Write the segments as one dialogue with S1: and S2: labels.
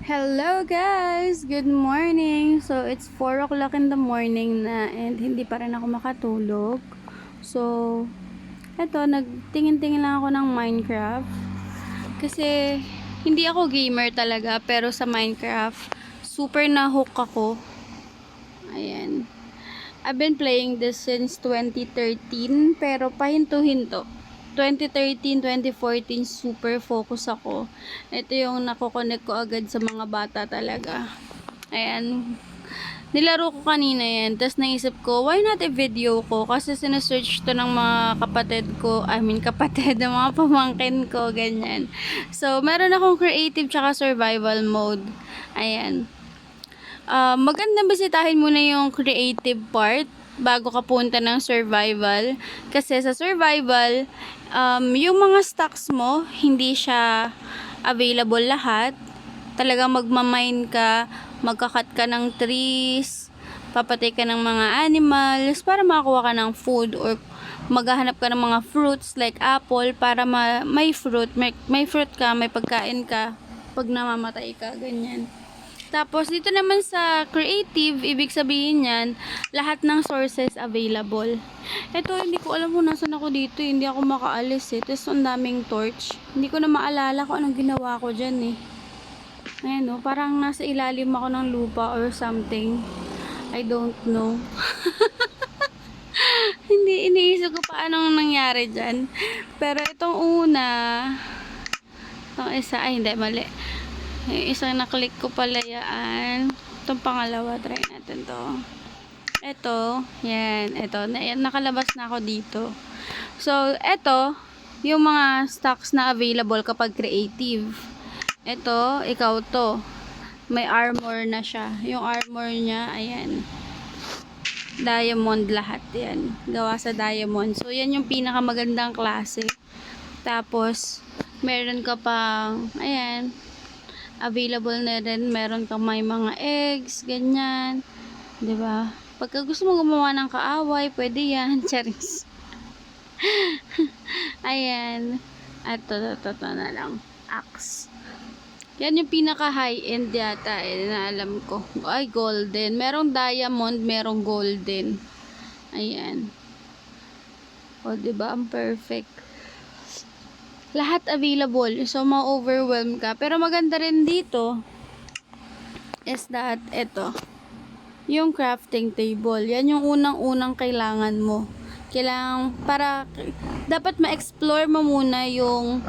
S1: Hello guys! Good morning! So, it's 4 o'clock in the morning na and hindi pa rin ako makatulog. So, eto, nagtingin-tingin lang ako ng Minecraft. Kasi, hindi ako gamer talaga, pero sa Minecraft, super na-hook ako. Ayan. I've been playing this since 2013, pero pahinto-hinto. 2013, 2014, super focus ako. Ito yung nakokonek ko agad sa mga bata talaga. Ayan. Nilaro ko kanina yan. Tapos naisip ko, why not i-video ko? Kasi sinesearch to ng mga kapatid ko. I mean, kapatid, ng mga pamangkin ko, ganyan. So, meron akong creative tsaka survival mode. Ayan. Maganda bisitahin muna yung creative part bago ka punta ng survival. Kasi sa survival, yung mga stocks mo, hindi siya available lahat. Talagang magmamine ka, magkakat ka ng trees, papatay ka ng mga animals para makakuha ka ng food or maghahanap ka ng mga fruits like apple para may fruit, may fruit ka, may pagkain ka pag namamatay ka, ganyan. Tapos, dito naman sa creative, ibig sabihin yan, lahat ng sources available. Ito, hindi ko alam kung nasan ako dito. Hindi ako makaalis eh. Tapos, ang daming torch. Hindi ko na maalala kung anong ginawa ko dyan eh. Ayan o, parang nasa ilalim ako ng lupa or something. I don't know. Hindi, iniisip ko pa anong nangyari dyan. Pero itong una, itong isa, ay hindi, mali. Yung isang naklik ko pala yan. Itong pangalawa, try natin to. Ito, yan, ito. Nakalabas na ako dito. So, ito, yung mga stocks na available kapag creative. Ito, ikaw to. May armor na siya. Yung armor niya, ayan. Diamond lahat yan. Gawa sa diamond. So, yan yung pinakamagandang klase. Tapos, meron ka pang, ayan, available na rin, meron kang may mga eggs, ganyan, 'di ba? Pagka gusto mo gumawa ng kaaway, pwede yan. Charis. Ayan. At to na lang. Axe. Yan yung pinaka high end yata na alam ko. Ay, golden. Merong diamond, merong golden. Ayan. O, 'di ba? Ang perfect. Lahat available. So, ma-overwhelm ka. Pero maganda rin dito is that ito. Yung crafting table. Yan yung unang-unang kailangan mo. Dapat ma-explore mo muna yung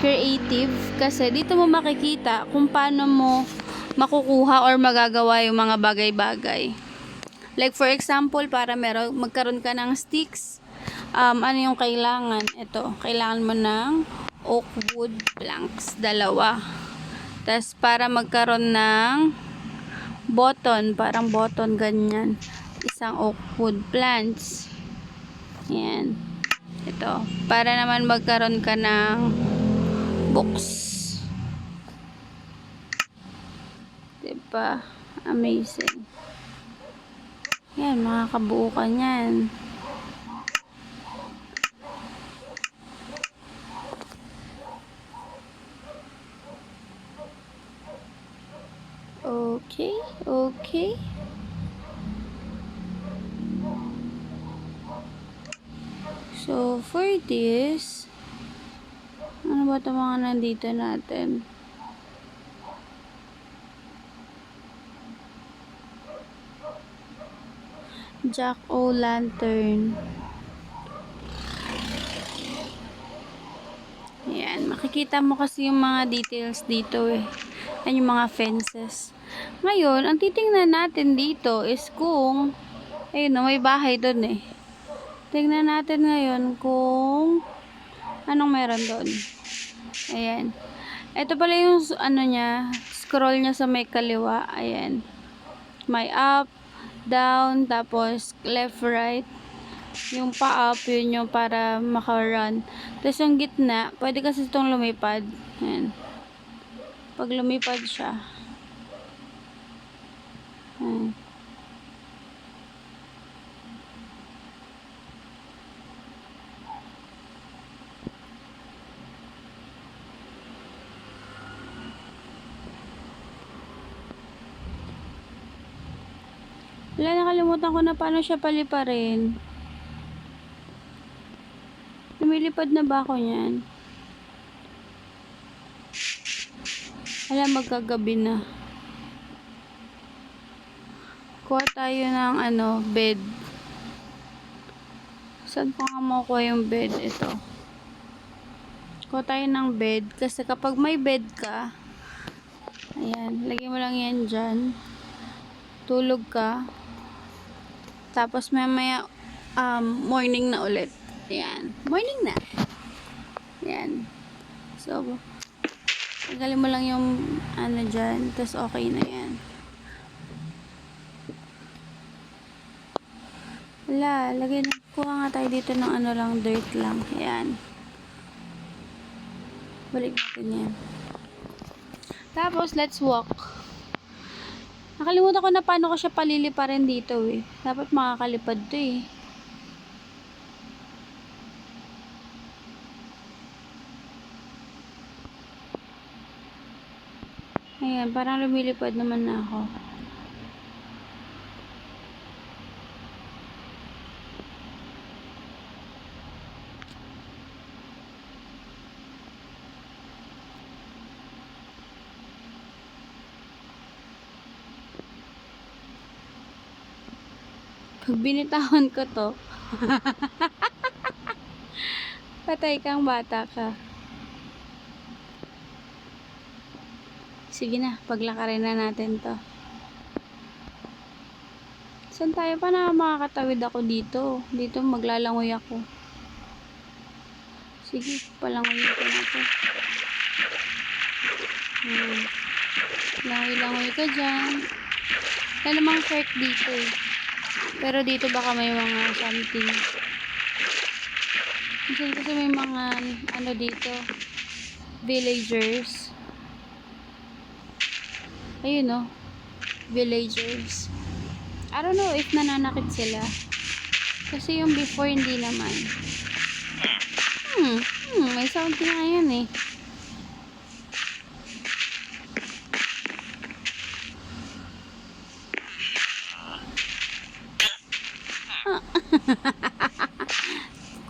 S1: creative kasi dito mo makikita kung paano mo makukuha or magagawa yung mga bagay-bagay. Like for example, para magkaroon ka ng sticks, ano yung kailangan? Ito, kailangan mo ng oak wood planks, dalawa. Tapos para magkaroon ng parang button ganyan, isang oak wood plants. Yan. Ito, para naman magkaroon ka ng books. Diba? Amazing. Yan, makakabuo ka yan. Okay, okay. So, for this, ano ba ito mga nandito natin? Jack-o'-lantern. Ayan, makikita mo kasi yung mga details dito eh. Ayan yung mga fences. Ngayon, ang titingnan natin dito is kung, ayun na, may bahay doon eh. Tingnan natin ngayon kung anong meron doon. Ayan. Ito pala yung ano niya, scroll niya sa may kaliwa. Ayan. May up, down, tapos left, right. Yung pa-up, yun yung para maka-run. Tapos yung gitna, pwede kasi itong lumipad. Ayan. Pag lumipad siya. Ayan. Wala, nakalimutan ko na paano siya paliparin. Lumilipad na ba ako niyan? Wala, magkagabi na. Kuha tayo ng bed. Saan pa nga makukuha yung bed? Ito. Kuha tayo ng bed. Kasi kapag may bed ka, ayan, lagay mo lang yan dyan. Tulog ka. Tapos mamaya, morning na ulit. Ayan. Morning na. Ayan. So, tagalin mo lang yung dyan. Tapos okay na yan. Wala. Lagay na. Kuha nga tayo dito ng lang, dirt lang. Ayan. Balik natin yan. Tapos, let's walk. Nakalimutan ko na paano ko siya paliliparin dito eh. Dapat makakalipad to eh. Ayan, parang lumilipad naman na ako. Pag binitawan ko to, patay kang bata ka. Sige na, paglakarin na natin to. Saan tayo pa na makakatawid ako dito? Dito maglalangoy ako. Sige, palangoy ko na to. Langoy-langoy ka dyan. Wala namang shark dito eh. Pero dito baka may mga something. Kasi may mga dito, villagers. Ayun oh, villagers. I don't know if nananakit sila. Kasi yung before hindi naman. May something na yan eh.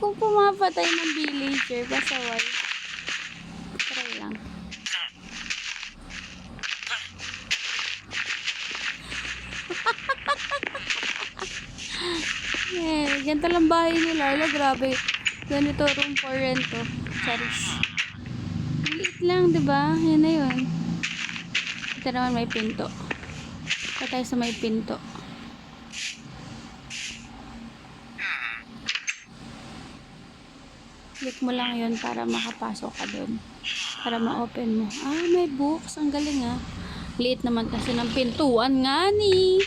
S1: Kung pumapatay ng villager, pasaway. Try lang. Ganito lang bahay nila. Ala, grabe. Ganito, room for rent to. Charis. Maliit lang, diba? Yan na yun. Ito naman may pinto. Patay sa may pinto. Click mo lang yun para makapasok ka dun. Para ma-open mo. Ah, may books. Ang galing ah. Liit naman kasi ng pintuan nga ni.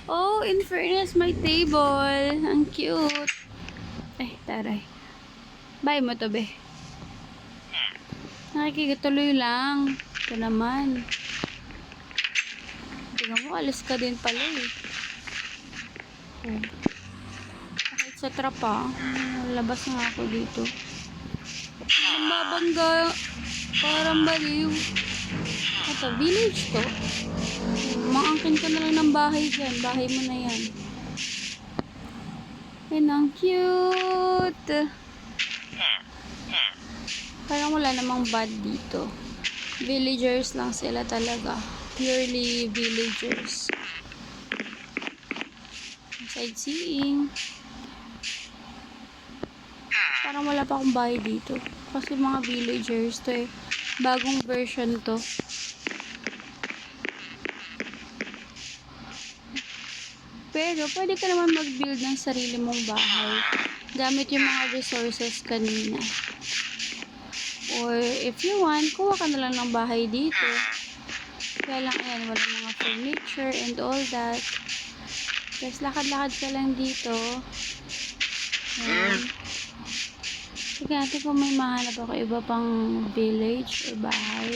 S1: Oh, in fairness, may table. Ang cute. Eh, taray. Bye mo to, be. Nakikituloy lang. Ito naman. Tingnan mo, alis ka din pala eh. Oh. Kahit sa trapa, labas nga ako dito. Ang babangga. Parang baliw. Ito, village to. Maangkin ka na lang ng bahay dyan. Bahay mo na yan. Yan, ang cute. Parang wala namang bad dito. Villagers lang sila talaga. Purely villagers. Sightseeing. Parang wala pa akong bahay dito. Kasi mga villagers to eh. Bagong version to. Pero pwede ka naman mag-build ng sarili mong bahay. Gamit yung mga resources kanina. Or if you want, kuha ka na lang ng bahay dito. Kaya lang, ayan, wala mga furniture and all that. Tapos lakad-lakad ka lang dito. Ayan. Sige natin kung may mahanap ako iba pang village or bahay.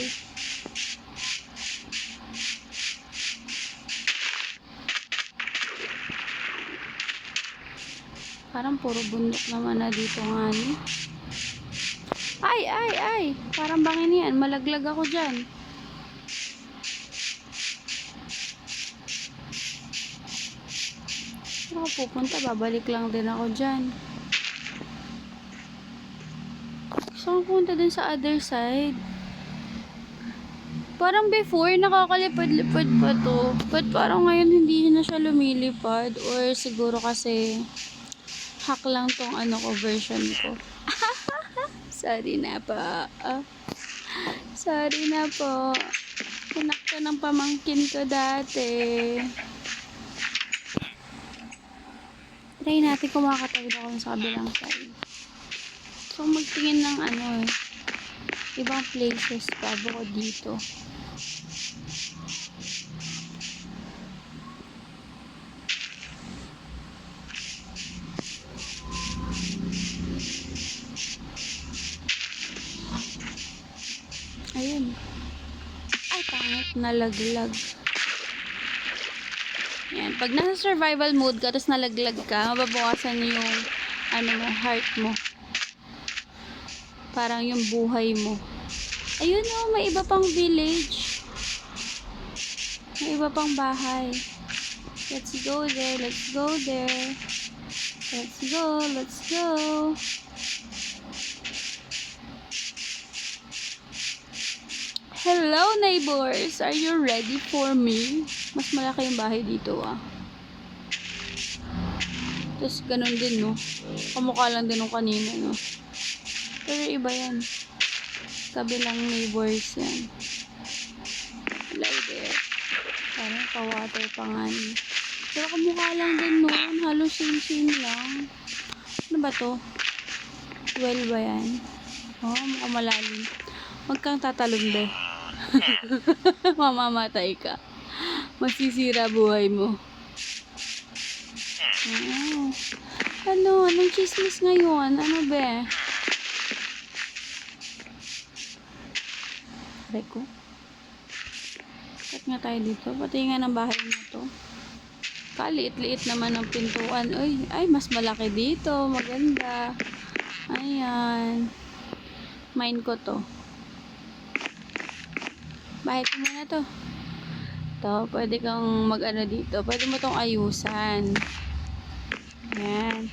S1: Parang puro bundok naman na dito nga ni. Ay! Parang bangin yan. Malaglag ako dyan. ako pupunta? Babalik lang din ako dyan. Gusto ko pupunta dun sa other side. Parang before, nakakalipad-lipad pa to. But parang ngayon hindi na siya lumilipad. Or siguro kasi hack lang tong version ko. Sorry na po. Sorry na po. Kunak ka ng pamangkin ko dati. Try natin kung makakatawid ako sa kabilang side. So, magtingin ng ibang places pa bukod dito. Ayun. Ay, pangit, nalaglag. Yan. Pag nasa survival mode ka, tapos nalaglag ka, mababawasan yung heart mo. Parang yung buhay mo. Ayun o, may iba pang village. May iba pang bahay. Let's go there, let's go there. Let's go, let's go. Hello neighbors, are you ready for me? Mas malaki yung bahay dito Tapos ganun din Kamukha lang din nung kanina Pero iba yan. Kabilang neighbors yan. Hello there. Parang pa-water pa nga Pero kamukha lang din halos same lang. Ano ba to? Well ba yan? Mukhang malalim. Huwag kang tatalon be. Mamamatay ka. Masisira buhay mo. Anong chismis ngayon? Ano be? Reko. Kat nga tayo dito. Pati nga ng bahay na to. Kaliit-liit naman ang pintuan. Ay, mas malaki dito. Maganda. Ayan. Mine ko to. Bahay ko muna to. To, pwede kang dito. Pwede mo tong ayusan. Ayan.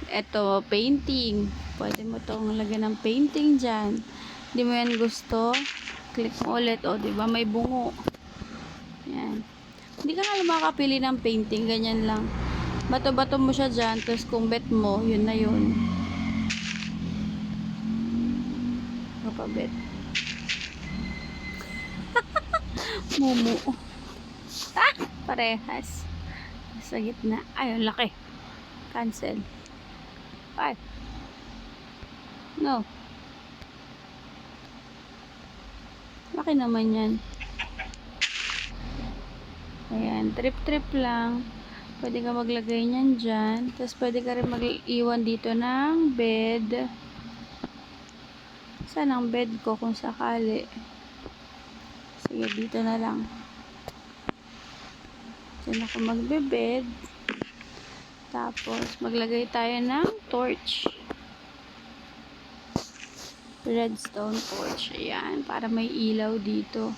S1: Ito, painting. Pwede mo tong lagyan ng painting dyan. Hindi mo yan gusto? Click mo ulit. Diba? May bungo. Ayan. Hindi ka nga makakapili ng painting. Ganyan lang. Bato-bato mo siya dyan. Tapos kung bet mo, yun na yun. Kapabet. Mumu. Parehas. Sa gitna. Ay, ang laki. Cancel. Ay. No. Laki naman yan. Ayan. Trip-trip lang. Pwede ka maglagay niyan dyan. Tapos pwede ka rin mag-iwan dito ng bed. Saan ang bed ko kung sakali? Sige, dito na lang. Diyan ako magbe-bed. Tapos, maglagay tayo ng torch. Redstone torch. Ayan, para may ilaw dito.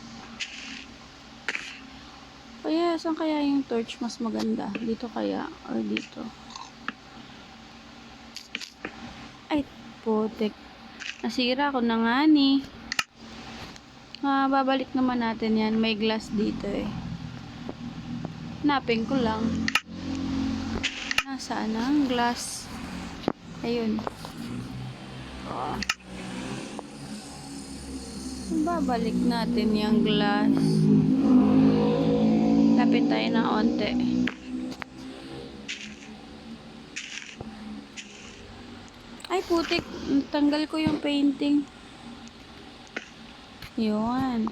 S1: Kaya, saan kaya yung torch mas maganda? Dito kaya? Or dito? Ay, putik. Nasira ko na nga ni. Babalik naman natin yan. May glass dito Hanapin ko lang. Nasaan ang glass? Ayun. Babalik natin yung glass. Lapit tayo na onte. Ay, putik. Tanggal ko yung painting. Yun.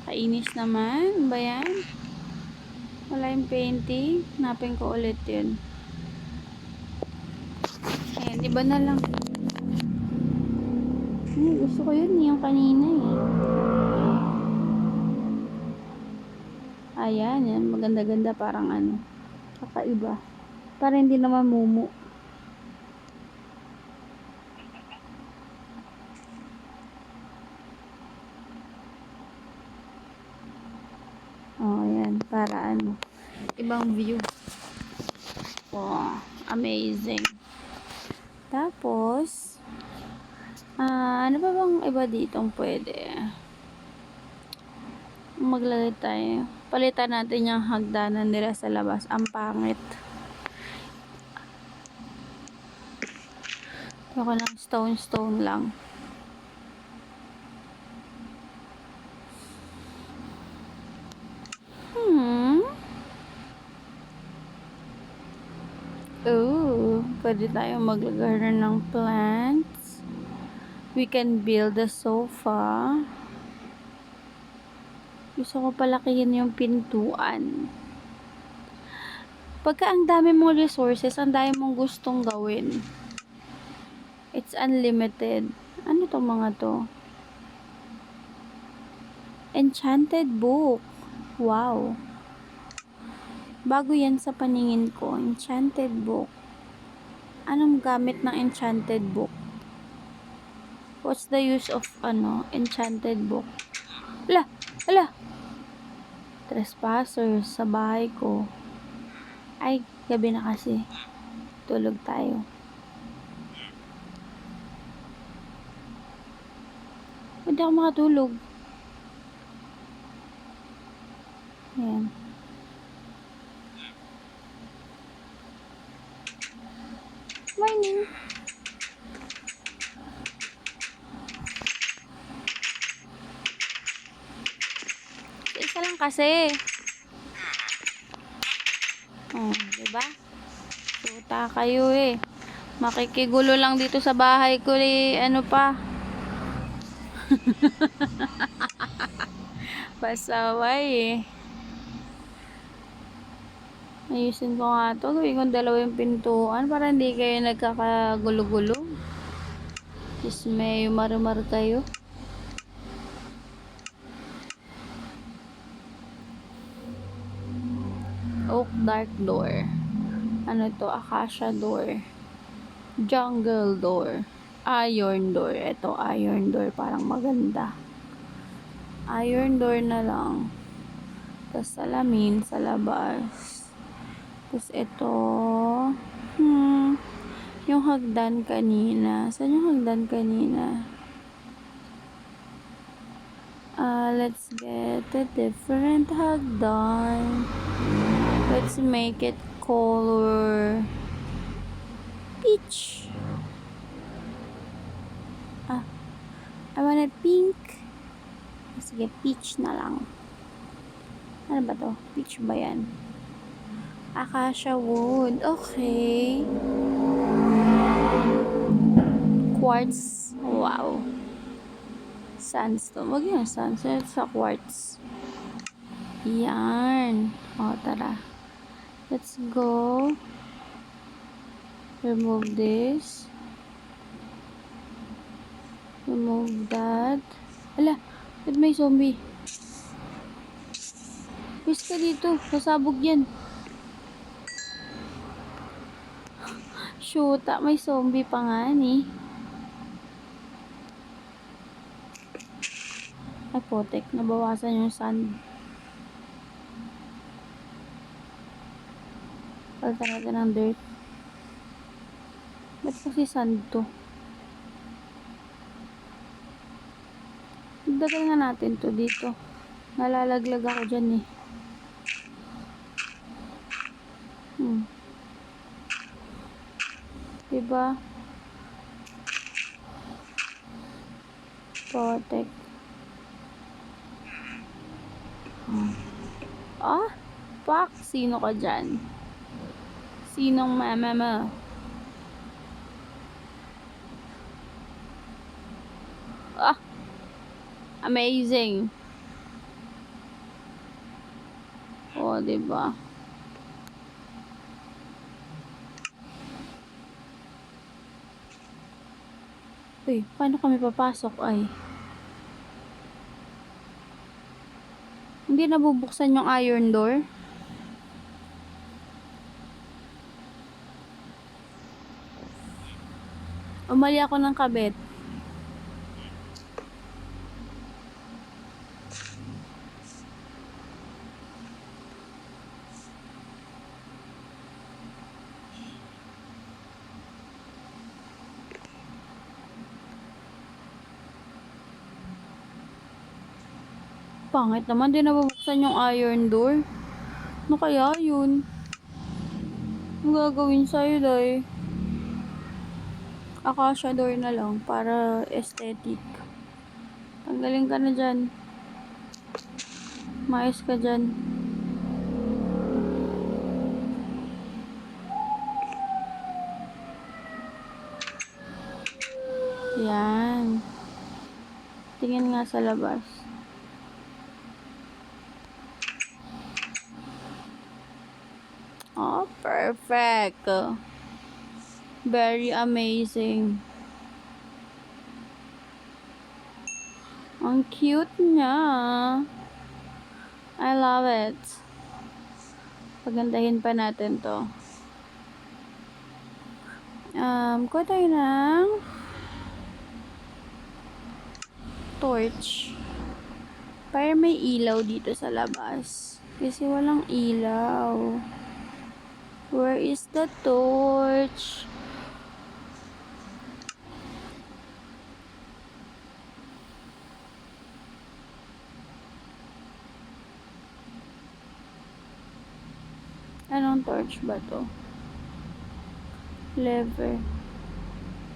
S1: Kainis naman. Ba yan? Wala yung painting. Hanapin ko ulit yun. Ayan, iba na lang. Gusto ko yun. Yung kanina Ayan, yan. Maganda-ganda. Parang kakaiba. Para hindi naman mumu. para ano, ibang view. Oh, amazing. Tapos, ano pa bang iba ditong pwede? Maglagay tayo. Palitan natin yung hagdanan nila sa labas. Ang pangit. Ako ng stone lang. Oh, pwede tayo maglagay ng plants. We can build a sofa. Gusto ko palakihin yung pintuan. Pagka ang dami mong resources, ang dami mong gustong gawin. It's unlimited. Ano tong mga to? Enchanted book. Wow. Bago yan sa paningin ko. Enchanted book. Anong gamit ng enchanted book? What's the use of enchanted book? Ala! Trespassers sa bahay ko. Ay, gabi na kasi. Tulog tayo. Hindi ako makatulog. Ayan. Morning. Isa lang kasi. Oh, diba? Tuta kayo eh. Makikigulo lang dito sa bahay ko eh. Ano pa? Pasaway eh. Ayusin ko nga to. Gawin kong dalawang pintuan para hindi kayo nagkakagulo-gulo. Just may mar-mar kayo. Oak dark door. Ano to? Acacia door. Jungle door. Iron door. Ito, iron door. Parang maganda. Iron door na lang. Tapos salamin sa labas. Tapos ito. Yung hagdan kanina. Saan yung hagdan kanina? Let's get a different hagdan. Let's make it color peach. I want it pink. Sige, peach na lang. Ano ba to? Peach ba yan? Acacia wood. Okay. Quartz. Wow. Sandstone. Wag yun. Sandstone sa quartz. Yan. O, tara. Let's go. Remove this. Remove that. Ala, ba't may zombie? Pwes ka dito. Sasabog yan. Shoota, may zombie pa nga ni. Ay, potek. Nabawasan yung sand. Palitan natin ng dirt. Ba't kasi sand to? Dagdagan nga natin to dito. Nalalaglag ako dyan eh. Diba? Protect. Fuck. Sino ka dyan? Sinong mama mo? Amazing. Oh, diba? Uy, paano kami papasok ay? Hindi nabubuksan yung iron door? Umali ako ng kabit. Pangit naman, di nabubuksan yung iron door. Ano kaya yun? Ang gagawin sa'yo, day? Akasha door na lang para aesthetic. Tanggalin ka na dyan. Maayos ka dyan. Yan. Tingin nga sa labas. Oh, perfect. Very amazing. Ang cute niya. I love it. Pagandahin pa natin to. Kuha tayo ng torch. Para may ilaw dito sa labas. Kasi walang ilaw. Where is the torch? Anong torch ba to? Lever.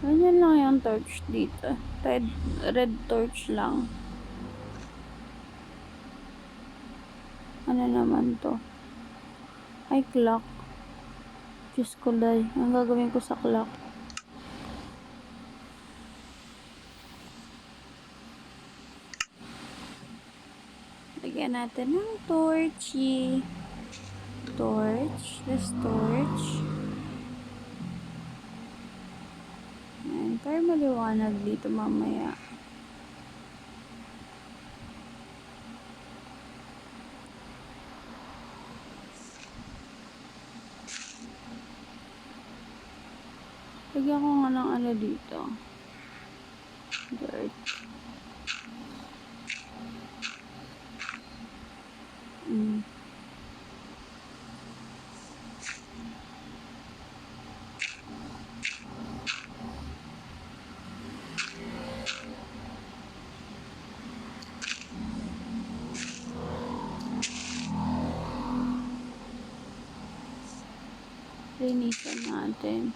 S1: Ganyan lang yung torch dito. Red torch lang. Ano naman to? Ay, clock. Diyos ko, day. Ang gagawin ko sa clock. Lagyan natin ng torchy. Torch. This torch. Ayan. Para maliwanag dito mamaya. Lagyan ko nga ng ano dito. Dirt. Linisan natin.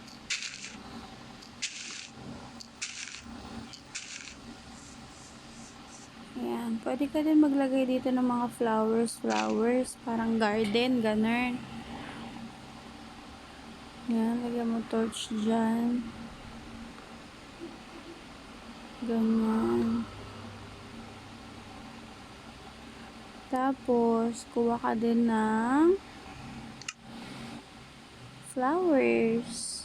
S1: Ayan. Pwede ka din maglagay dito ng mga flowers. Parang garden, ganun. Ayan. Lagyan mo torch dyan. Ganyan. Tapos, kuha ka din ng flowers.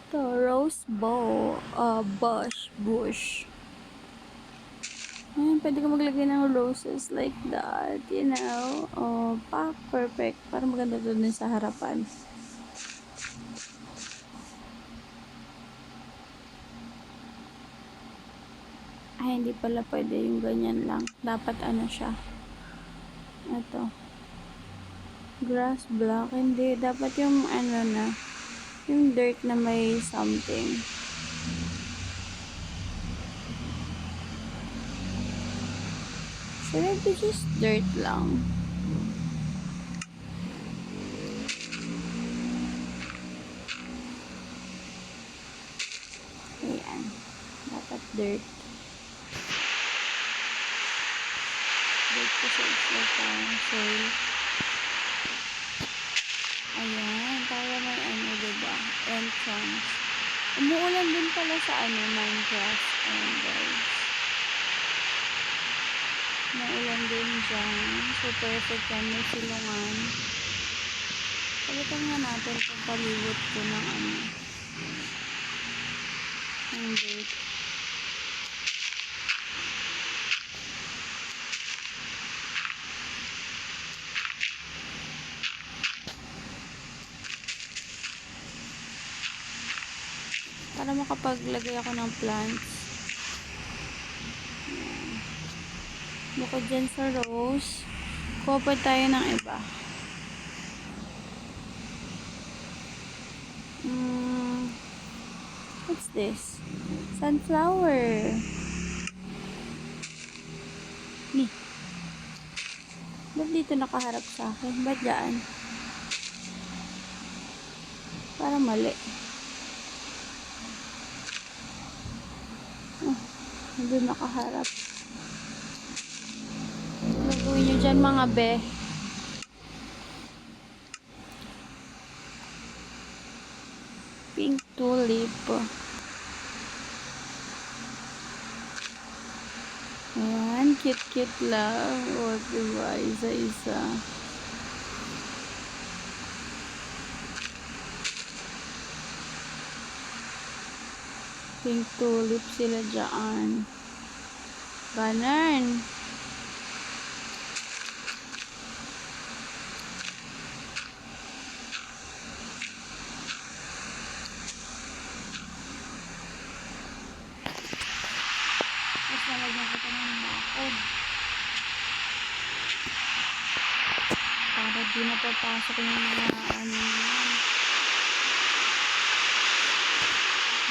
S1: Ito, rose bow. Bush. Ayan, pwede ka maglagay ng roses like that, you know. Oh, perfect. Para maganda doon sa harapan. Ay, hindi pala pwede yung ganyan lang. Dapat ano siya. Ito. Grass block. Hindi. Dapat yung ano na. Yung dirt na may something. Should it be just dirt lang? Ayan. Dapat dirt. Dirt kasi it's like soil. Ayan. Para may ano, diba? Entrance. Umuulan din pala sa Minecraft. Ayan, guys. Umuulan din dyan. So, perfect yan. May silungan. Palitan nga natin kung paliwot ko ng ng dirt. Para makapaglagay ako ng plants. Bukod dyan sa rose, kuha pa tayo ng iba. What's this? Sunflower. Ni. Ba't dito nakaharap sa akin? Ba't dyan? Parang mali. Oh, nandun nakaharap. Lutuin nyo dyan mga be. Pink tulip. Ayan, cute lang. O, diba? Isa-isa. Pink tulip sila dyan. Ganun. Tapos nalagyan ko ito ng bakod. Para di na papasok yung mga ano yan.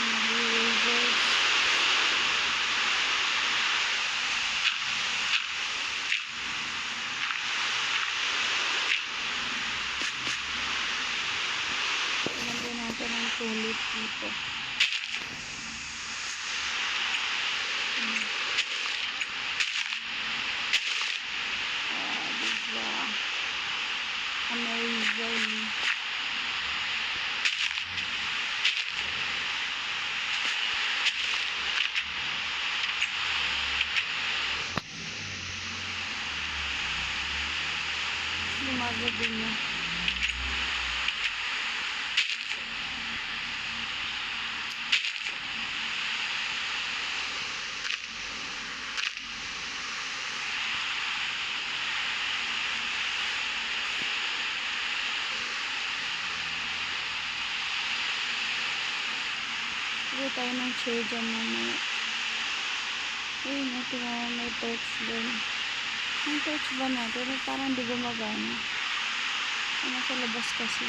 S1: Mga behaviors. Nalagyan natin ng tulip dito. Diba? Amazing. Lumagabi na. Sige tayo ng chair dyan mamaya. Ayun, ito na may torch dun. May torch ba natin? Parang di gumagana. Nasa labas kasi.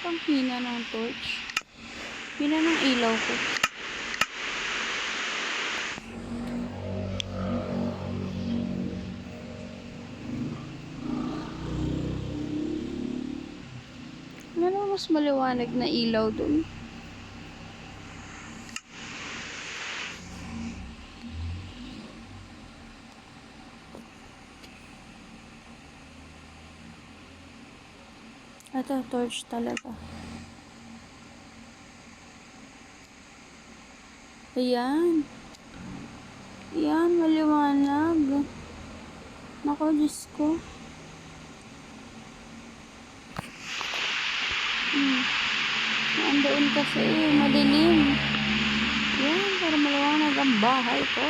S1: Pang hina ng torch. Hina ng ilaw ko. Ano mas maliwanag na ilaw dun? Ito, torch talaga. Ayan. Ayan, maliwanag. Nako, Diyos ko. Nandoon kasi, madilim. Ayan, para maliwanag ang bahay ko.